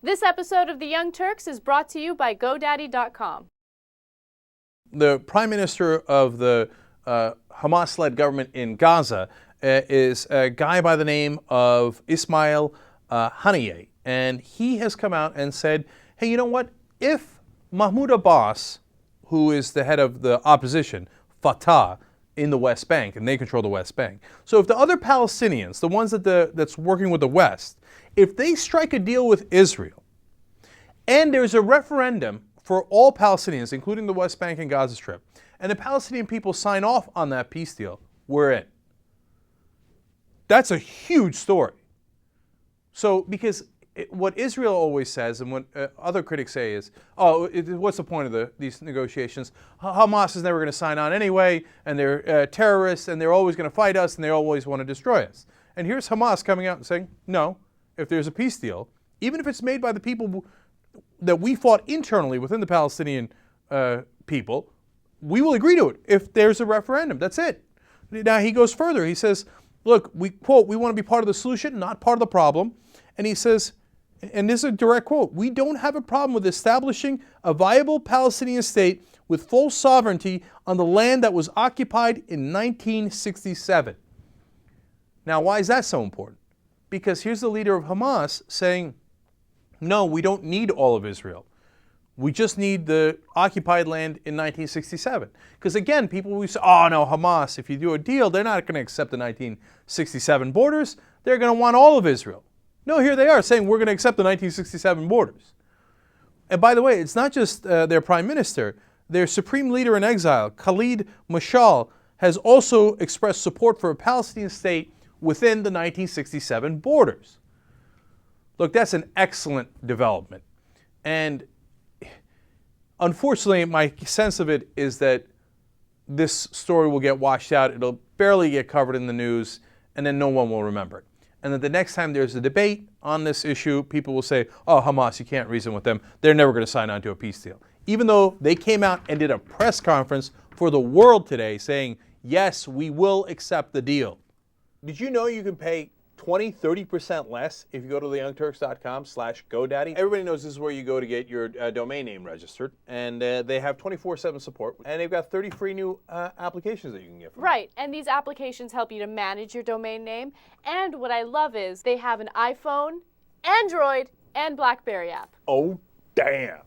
This episode of The Young Turks is brought to you by GoDaddy.com. The prime minister of the Hamas-led government in Gaza is a guy by the name of Ismail Haniyeh. And he has come out and said, hey, you know what? If Mahmoud Abbas, who is the head of the opposition, Fatah, in the West Bank, and they control the West Bank. So if the other Palestinians, the ones that's working with the West, if they strike a deal with Israel, and there's a referendum for all Palestinians, including the West Bank and Gaza Strip, and the Palestinian people sign off on that peace deal, we're in. That's a huge story. So, because what Israel always says, and what other critics say is, what's the point of these negotiations? Hamas is never going to sign on anyway, and they're terrorists, and they're always going to fight us, and they always want to destroy us. And here's Hamas coming out and saying, no, if there's a peace deal, even if it's made by the people that we fought internally within the Palestinian people, we will agree to it if there's a referendum. That's it. Now, he goes further. He says, look, we want to be part of the solution, not part of the problem. And he says, and this is a direct quote, we don't have a problem with establishing a viable Palestinian state with full sovereignty on the land that was occupied in 1967. Now, why is that so important? Because here's the leader of Hamas saying, no, we don't need all of Israel. We just need the occupied land in 1967. Because again, people will say, oh no, Hamas, if you do a deal, they're not going to accept the 1967 borders. They're going to want all of Israel. No, here they are saying we're going to accept the 1967 borders. And by the way, it's not just their prime minister. Their supreme leader in exile, Khalid Mashal, has also expressed support for a Palestinian state within the 1967 borders. Look, that's an excellent development. And unfortunately, my sense of it is that this story will get washed out. It'll barely get covered in the news, and then no one will remember it. And then the next time there's a debate on this issue, people will say, oh, Hamas, you can't reason with them. They're never going to sign on to a peace deal. Even though they came out and did a press conference for the world today saying, yes, we will accept the deal. Did you know you can pay 20-30% less if you go to theyoungturks.com/GoDaddy? Everybody knows this is where you go to get your domain name registered, and they have 24/7 support, and they've got 30 free new applications that you can get from them. Right, and these applications help you to manage your domain name, and what I love is they have an iPhone, Android, and BlackBerry app. Oh, damn.